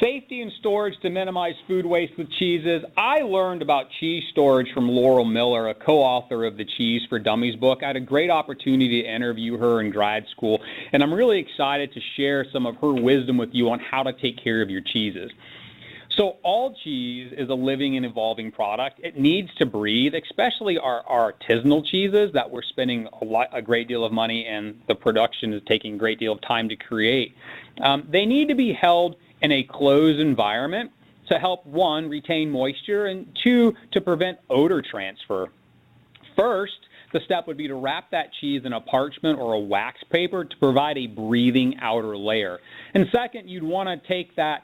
Safety and storage to minimize food waste with cheeses. I learned about cheese storage from Laurel Miller, a co-author of the Cheese for Dummies book. I had a great opportunity to interview her in grad school, and I'm really excited to share some of her wisdom with you on how to take care of your cheeses. So all cheese is a living and evolving product. It needs to breathe, especially our artisanal cheeses that we're spending a great deal of money, and the production is taking a great deal of time to create. They need to be held in a closed environment to help, 1, retain moisture, and 2, to prevent odor transfer. First, the step would be to wrap that cheese in a parchment or a wax paper to provide a breathing outer layer. And second, you'd want to take that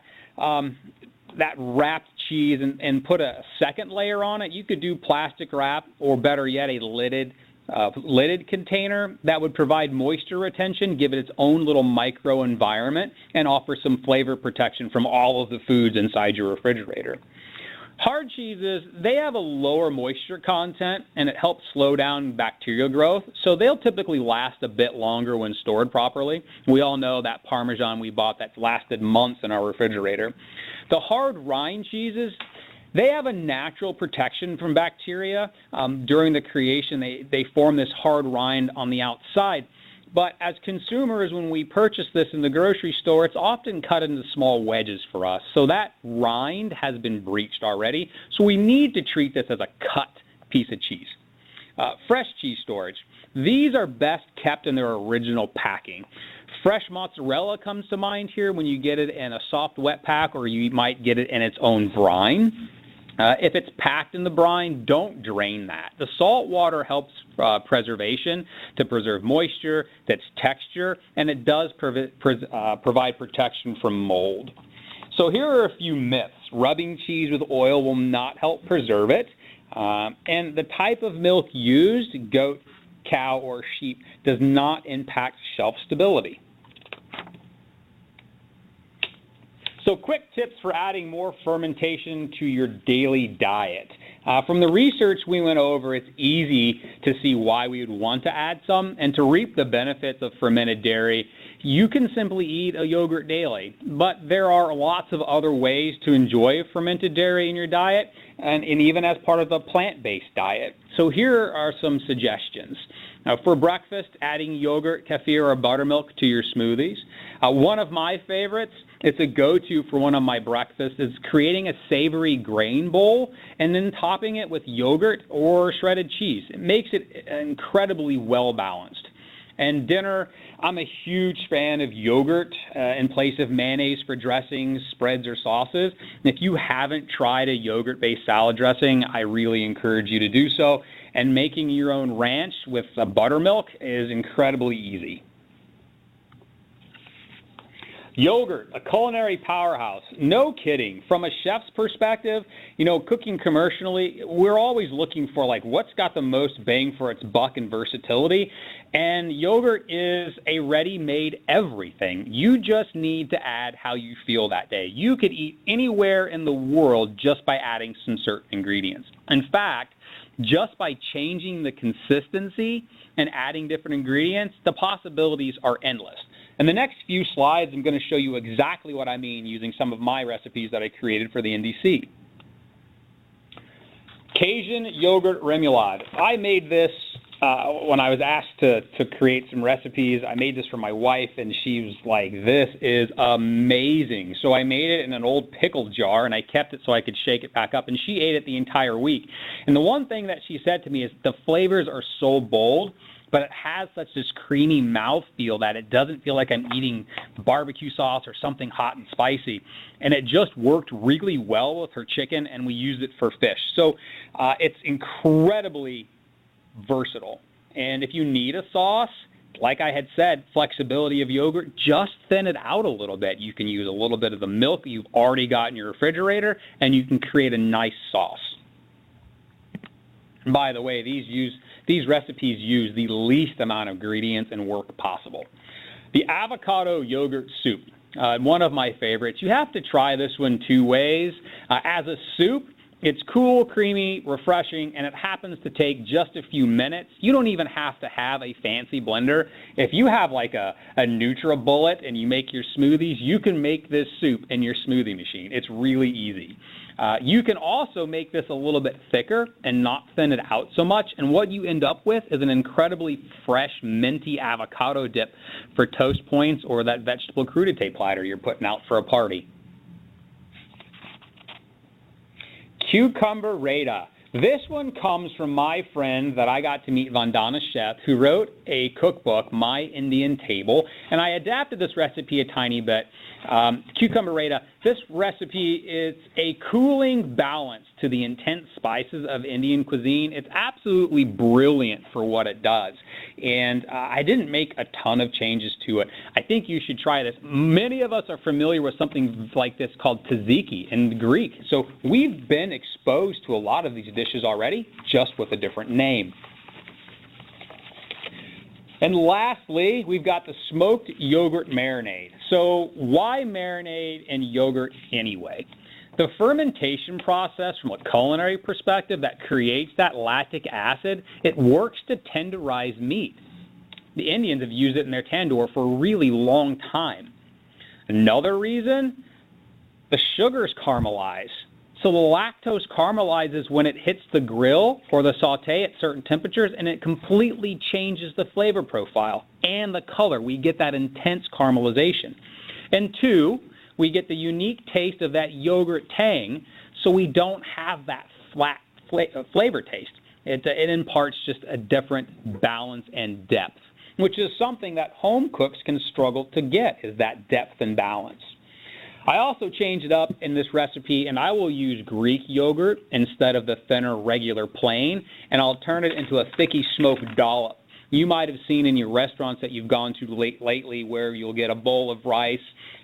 wrapped cheese and put a second layer on it. You could do plastic wrap, or better yet, a lidded container that would provide moisture retention, give it its own little micro environment, and offer some flavor protection from all of the foods inside your refrigerator. Hard cheeses, they have a lower moisture content, and it helps slow down bacterial growth, so they'll typically last a bit longer when stored properly. We all know that Parmesan we bought that's lasted months in our refrigerator. The hard rind cheeses, they have a natural protection from bacteria. During the creation, they form this hard rind on the outside. But as consumers, when we purchase this in the grocery store, it's often cut into small wedges for us. So that rind has been breached already. So we need to treat this as a cut piece of cheese. Fresh cheese storage. These are best kept in their original packing. Fresh mozzarella comes to mind here when you get it in a soft wet pack, or you might get it in its own brine. If it's packed in the brine, don't drain that. The salt water helps preservation to preserve moisture, that's texture, and it does provide protection from mold. So here are a few myths. Rubbing cheese with oil will not help preserve it. And the type of milk used, goat, cow, or sheep, does not impact shelf stability. So quick tips for adding more fermentation to your daily diet. From the research we went over, it's easy to see why we would want to add some, and to reap the benefits of fermented dairy, you can simply eat a yogurt daily. But there are lots of other ways to enjoy fermented dairy in your diet, and even as part of the plant-based diet. So here are some suggestions. For breakfast, adding yogurt, kefir, or buttermilk to your smoothies. One of my favorites, it's a go-to for one of my breakfasts, is creating a savory grain bowl and then topping it with yogurt or shredded cheese. It makes it incredibly well-balanced. And dinner, I'm a huge fan of yogurt in place of mayonnaise for dressings, spreads, or sauces. And if you haven't tried a yogurt-based salad dressing, I really encourage you to do so. And making your own ranch with buttermilk is incredibly easy. Yogurt, a culinary powerhouse. No kidding. From a chef's perspective, cooking commercially, we're always looking for what's got the most bang for its buck and versatility. And yogurt is a ready-made everything. You just need to add how you feel that day. You could eat anywhere in the world just by adding some certain ingredients. In fact, just by changing the consistency and adding different ingredients, the possibilities are endless. In the next few slides, I'm going to show you exactly what I mean using some of my recipes that I created for the NDC. Cajun yogurt remoulade. I made this when I was asked to create some recipes. I made this for my wife, and she was like, this is amazing. So I made it in an old pickle jar, and I kept it so I could shake it back up, and she ate it the entire week. And the one thing that she said to me is the flavors are so bold, but it has such this creamy mouthfeel that it doesn't feel like I'm eating barbecue sauce or something hot and spicy. And it just worked really well with her chicken, and we used it for fish. So it's incredibly versatile. And if you need a sauce, like I had said, flexibility of yogurt, just thin it out a little bit. You can use a little bit of the milk you've already got in your refrigerator, and you can create a nice sauce. And by the way, these recipes use the least amount of ingredients and work possible. The avocado yogurt soup, one of my favorites. You have to try this one two ways. As a soup, it's cool, creamy, refreshing, and it happens to take just a few minutes. You don't even have to have a fancy blender. If you have like a NutriBullet and you make your smoothies, you can make this soup in your smoothie machine. It's really easy. You can also make this a little bit thicker and not thin it out so much, and what you end up with is an incredibly fresh, minty avocado dip for toast points or that vegetable crudité platter you're putting out for a party. Cucumber Rata. This one comes from my friend that I got to meet, Vandana Chef, who wrote a cookbook, My Indian Table, and I adapted this recipe a tiny bit. Cucumber Rata, this recipe is a cooling balance to the intense spices of Indian cuisine. It's absolutely brilliant for what it does, and I didn't make a ton of changes to it. I think you should try this. Many of us are familiar with something like this called tzatziki in Greek, so we've been exposed to a lot of these dishes already, just with a different name. And lastly, we've got the smoked yogurt marinade. So why marinade in yogurt anyway? The fermentation process from a culinary perspective that creates that lactic acid, it works to tenderize meat. The Indians have used it in their tandoor for a really long time. Another reason, the sugars caramelize. So the lactose caramelizes when it hits the grill or the saute at certain temperatures, and it completely changes the flavor profile and the color. We get that intense caramelization. And two, we get the unique taste of that yogurt tang, so we don't have that flat flavor taste. It imparts just a different balance and depth, which is something that home cooks can struggle to get, is that depth and balance. I also changed it up in this recipe, and I will use Greek yogurt instead of the thinner regular plain, and I'll turn it into a thicky smoked dollop. You might have seen in your restaurants that you've gone to lately where you'll get a bowl of rice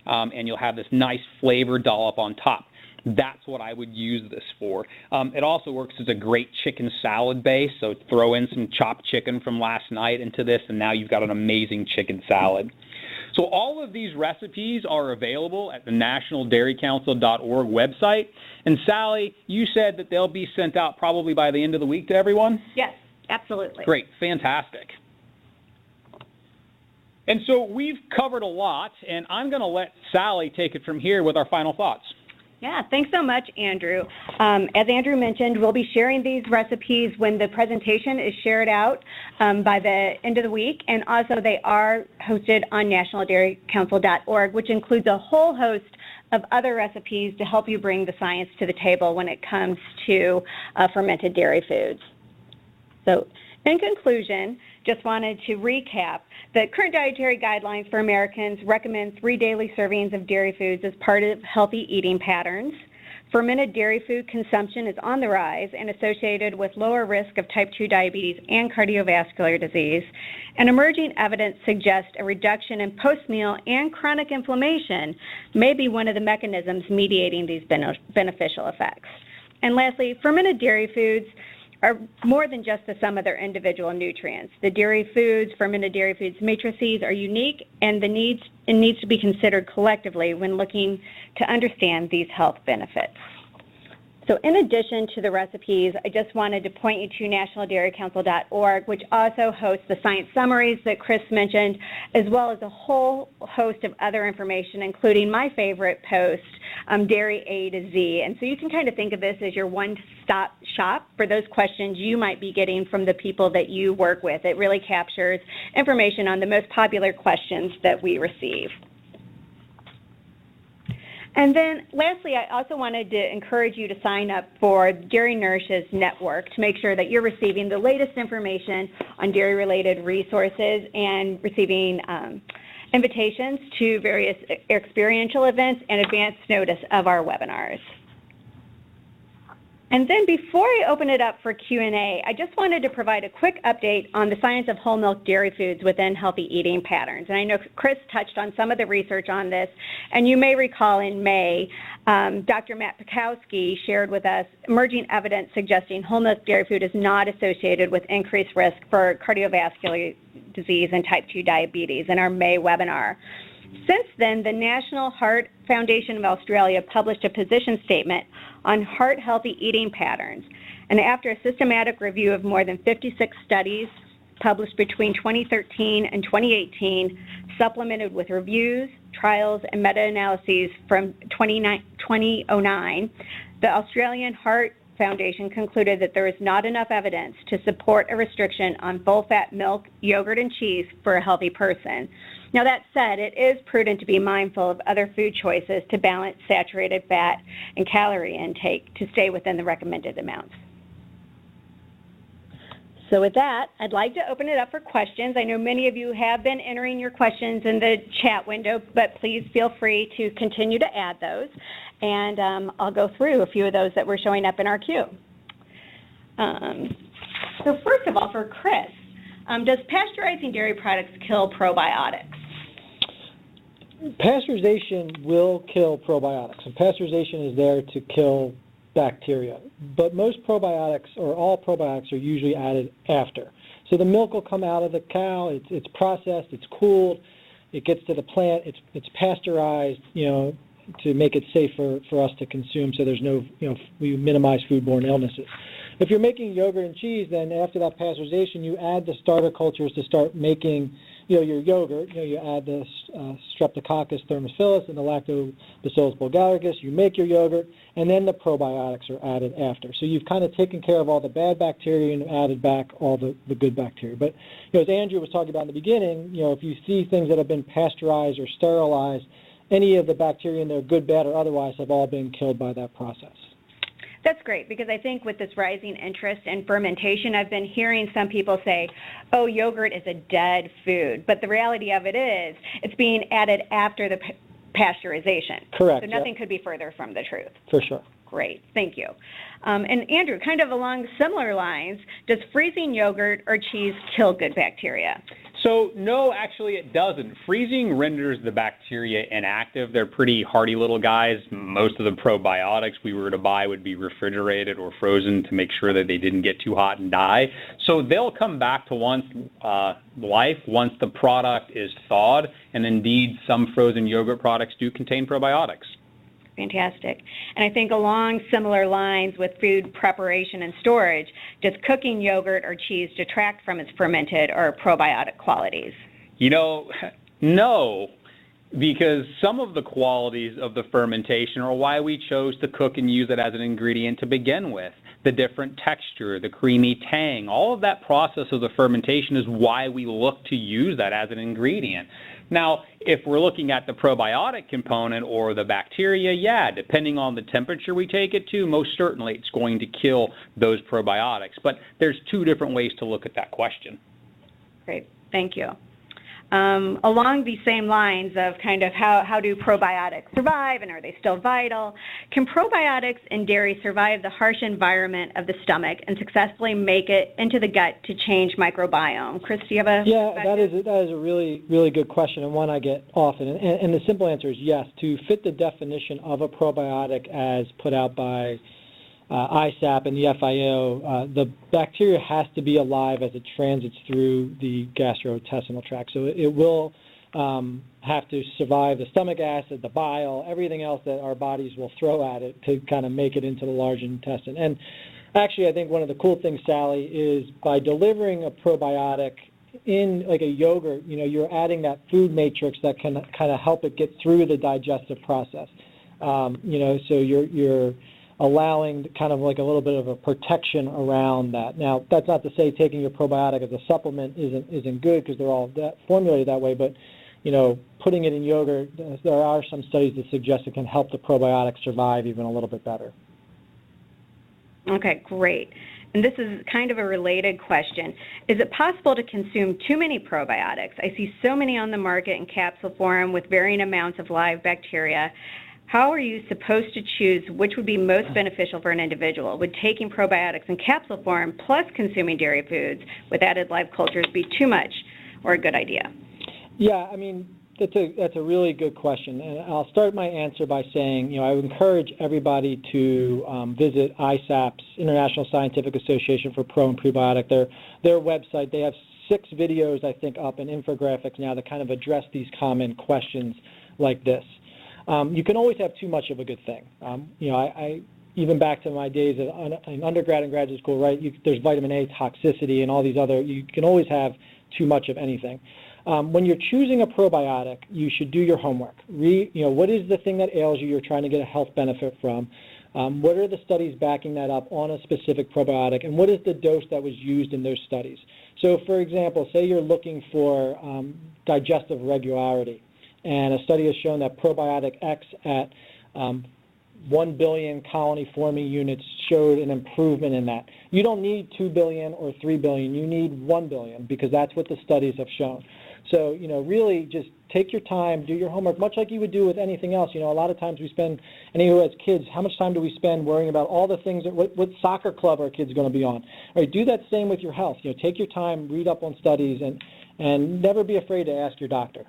and you'll have this nice flavor dollop on top. That's what I would use this for. It also works as a great chicken salad base, so throw in some chopped chicken from last night into this, and now you've got an amazing chicken salad. So all of these recipes are available at the nationaldairycouncil.org website. And Sally, you said that they'll be sent out probably by the end of the week to everyone? Yes, absolutely. Great, fantastic. And so we've covered a lot, and I'm going to let Sally take it from here with our final thoughts. Yeah, thanks so much, Andrew. As Andrew mentioned, we'll be sharing these recipes when the presentation is shared out by the end of the week, and also they are hosted on nationaldairycouncil.org, which includes a whole host of other recipes to help you bring the science to the table when it comes to fermented dairy foods. So, in conclusion, just wanted to recap. The current dietary guidelines for Americans recommend 3 daily servings of dairy foods as part of healthy eating patterns. Fermented dairy food consumption is on the rise and associated with lower risk of type 2 diabetes and cardiovascular disease. And emerging evidence suggests a reduction in post-meal and chronic inflammation may be one of the mechanisms mediating these beneficial effects. And lastly, fermented dairy foods are more than just the sum of their individual nutrients. The fermented dairy foods matrices are unique, and it needs to be considered collectively when looking to understand these health benefits. So in addition to the recipes, I just wanted to point you to nationaldairycouncil.org, which also hosts the science summaries that Chris mentioned, as well as a whole host of other information, including my favorite post, Dairy A to Z. And so you can kind of think of this as your one-stop shop for those questions you might be getting from the people that you work with. It really captures information on the most popular questions that we receive. And then lastly, I also wanted to encourage you to sign up for Dairy Nourishes Network to make sure that you're receiving the latest information on dairy-related resources and receiving invitations to various experiential events and advance notice of our webinars. And then before I open it up for Q&A, I just wanted to provide a quick update on the science of whole milk dairy foods within healthy eating patterns. And I know Chris touched on some of the research on this, and you may recall in May, Dr. Matt Pikowski shared with us emerging evidence suggesting whole milk dairy food is not associated with increased risk for cardiovascular disease and type 2 diabetes in our May webinar. Since then, the National Heart Foundation of Australia published a position statement on heart-healthy eating patterns. And after a systematic review of more than 56 studies published between 2013 and 2018, supplemented with reviews, trials, and meta-analyses from 2009, the Australian Heart Foundation concluded that there is not enough evidence to support a restriction on full-fat milk, yogurt, and cheese for a healthy person. Now, that said, it is prudent to be mindful of other food choices to balance saturated fat and calorie intake to stay within the recommended amounts. So with that, I'd like to open it up for questions. I know many of you have been entering your questions in the chat window, but please feel free to continue to add those. And I'll go through a few of those that were showing up in our queue. So first of all, for Chris, does pasteurizing dairy products kill probiotics? Pasteurization will kill probiotics, and pasteurization is there to kill bacteria. But most probiotics, or all probiotics, are usually added after. So the milk will come out of the cow, it's processed, it's cooled, it gets to the plant, it's pasteurized, to make it safe for us to consume, so there's no, we minimize foodborne illnesses. If you're making yogurt and cheese, then after that pasteurization, you add the starter cultures to start making, your yogurt. You add the Streptococcus thermophilus and the Lactobacillus bulgaricus. You make your yogurt, and then the probiotics are added after. So you've kind of taken care of all the bad bacteria and added back all the good bacteria. But as Andrew was talking about in the beginning, if you see things that have been pasteurized or sterilized, any of the bacteria in there, good, bad, or otherwise, have all been killed by that process. That's great, because I think with this rising interest in fermentation, I've been hearing some people say, oh, yogurt is a dead food. But the reality of it is, it's being added after the pasteurization. Correct. So nothing could be further from the truth. For sure. Great, thank you. And Andrew, kind of along similar lines, does freezing yogurt or cheese kill good bacteria? So no, actually it doesn't. Freezing renders the bacteria inactive. They're pretty hardy little guys. Most of the probiotics we were to buy would be refrigerated or frozen to make sure that they didn't get too hot and die. So they'll come back to life once the product is thawed, and indeed some frozen yogurt products do contain probiotics. Fantastic. And I think along similar lines with food preparation and storage, does cooking yogurt or cheese detract from its fermented or probiotic qualities? You know, no, because some of the qualities of the fermentation are why we chose to cook and use it as an ingredient to begin with. The different texture, the creamy tang, all of that process of the fermentation is why we look to use that as an ingredient. Now, if we're looking at the probiotic component or the bacteria, yeah, depending on the temperature we take it to, most certainly it's going to kill those probiotics. But there's two different ways to look at that question. Great, thank you. Along these same lines of kind of how do probiotics survive and are they still vital, can probiotics in dairy survive the harsh environment of the stomach and successfully make it into the gut to change microbiome? Chris, do you have a that is a really, really good question and one I get often. And the simple answer is yes. To fit the definition of a probiotic as put out by ISAP and the FIO, the bacteria has to be alive as it transits through the gastrointestinal tract. So it will have to survive the stomach acid, the bile, everything else that our bodies will throw at it to kind of make it into the large intestine. And actually, I think one of the cool things, Sally, is by delivering a probiotic in like a yogurt, you're adding that food matrix that can kind of help it get through the digestive process. So you're allowing kind of like a little bit of a protection around that. Now, that's not to say taking your probiotic as a supplement isn't good because they're all formulated that way, but putting it in yogurt, there are some studies that suggest it can help the probiotic survive even a little bit better. Okay, great. And this is kind of a related question. Is it possible to consume too many probiotics? I see so many on the market in capsule form with varying amounts of live bacteria. How are you supposed to choose which would be most beneficial for an individual? Would taking probiotics in capsule form plus consuming dairy foods with added live cultures be too much or a good idea? Yeah, I mean, that's a really good question. And I'll start my answer by saying, I would encourage everybody to visit ISAP's, International Scientific Association for Pro and Prebiotic, their website. They have 6 videos, I think, up and infographics now that kind of address these common questions like this. You can always have too much of a good thing. I even back to my days in undergrad and graduate school, right? There's vitamin A toxicity and all these other. You can always have too much of anything. When you're choosing a probiotic, you should do your homework. What is the thing that ails you? You're trying to get a health benefit from. What are the studies backing that up on a specific probiotic, and what is the dose that was used in those studies? So, for example, say you're looking for digestive regularity. And a study has shown that probiotic X at 1 billion colony-forming units showed an improvement in that. You don't need 2 billion or 3 billion. You need 1 billion because that's what the studies have shown. So, really just take your time, do your homework, much like you would do with anything else. A lot of times we spend, anyone as kids, how much time do we spend worrying about all the things, what soccer club our kids going to be on? All right, do that same with your health. Take your time, read up on studies, and never be afraid to ask your doctor.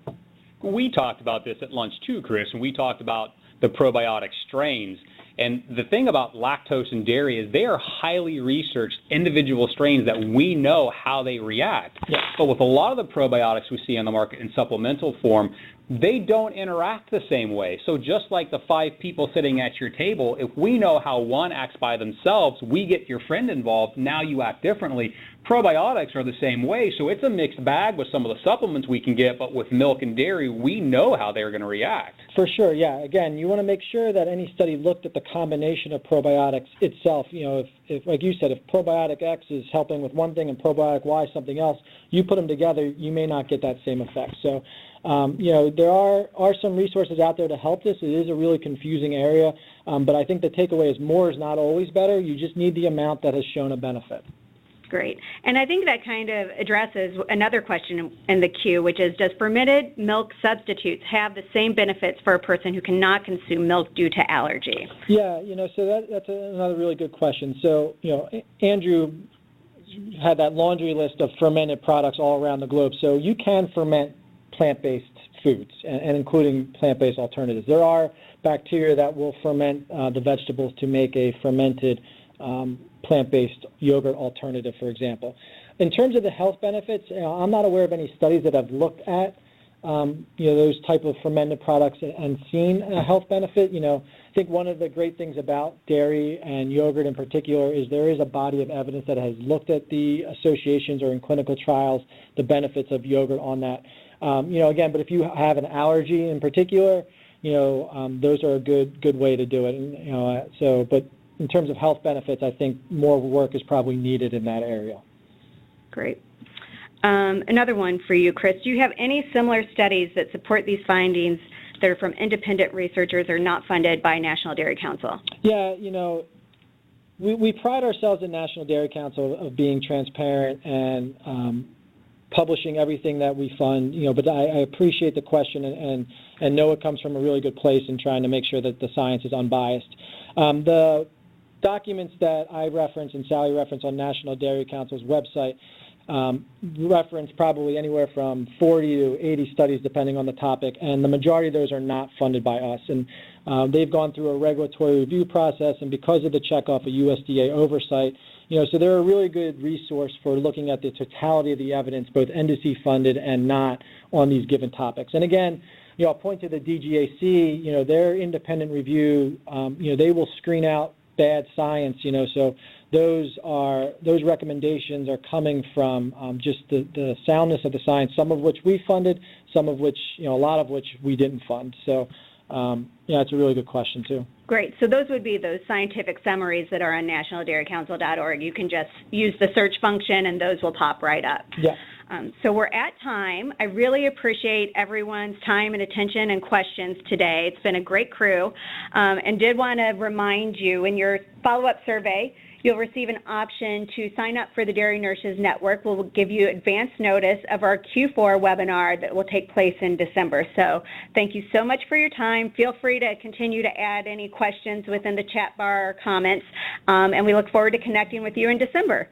We talked about this at lunch too, Chris, and we talked about the probiotic strains. And the thing about lactose and dairy is they are highly researched individual strains that we know how they react. Yeah. But with a lot of the probiotics we see on the market in supplemental form, they don't interact the same way. So just like the 5 people sitting at your table, if we know how one acts by themselves, we get your friend involved, now you act differently. Probiotics are the same way, so it's a mixed bag with some of the supplements we can get, but with milk and dairy, we know how they're going to react. For sure, yeah. Again, you want to make sure that any study looked at the combination of probiotics itself. If like you said, if probiotic X is helping with one thing and probiotic Y something else, you put them together, you may not get that same effect. So, there are some resources out there to help this. It is a really confusing area, but I think the takeaway is more is not always better. You just need the amount that has shown a benefit. Great. And I think that kind of addresses another question in the queue, which is, does fermented milk substitutes have the same benefits for a person who cannot consume milk due to allergy? Yeah, so that's another really good question. So, Andrew had that laundry list of fermented products all around the globe. So you can ferment plant-based foods, and including plant-based alternatives. There are bacteria that will ferment the vegetables to make a fermented plant-based yogurt alternative, for example. In terms of the health benefits, I'm not aware of any studies that have looked at those type of fermented products and seen a health benefit. I think one of the great things about dairy and yogurt in particular is there is a body of evidence that has looked at the associations or in clinical trials the benefits of yogurt on that. Again, but if you have an allergy in particular, those are a good way to do it. But in terms of health benefits, I think more work is probably needed in that area. Great. Another one for you, Chris. Do you have any similar studies that support these findings that are from independent researchers or not funded by National Dairy Council? Yeah, we pride ourselves at National Dairy Council of being transparent and publishing everything that we fund, but I appreciate the question and know it comes from a really good place in trying to make sure that the science is unbiased. The documents that I reference and Sally referenced on National Dairy Council's website reference probably anywhere from 40 to 80 studies depending on the topic, and the majority of those are not funded by us. And they've gone through a regulatory review process, and because of the checkoff of USDA oversight, so they're a really good resource for looking at the totality of the evidence, both NDC funded and not, on these given topics. And again, I'll point to the DGAC, their independent review, they will screen out bad science, so those recommendations are coming from just the soundness of the science, some of which we funded, some of which, a lot of which we didn't fund. So, it's a really good question, too. Great. So those would be those scientific summaries that are on nationaldairycouncil.org. You can just use the search function, and those will pop right up. Yeah. So we're at time. I really appreciate everyone's time and attention and questions today. It's been a great crew, and did want to remind you in your follow-up survey, you'll receive an option to sign up for the Dairy Nourishes Network. We'll give you advance notice of our Q4 webinar that will take place in December. So thank you so much for your time. Feel free to continue to add any questions within the chat bar or comments, and we look forward to connecting with you in December.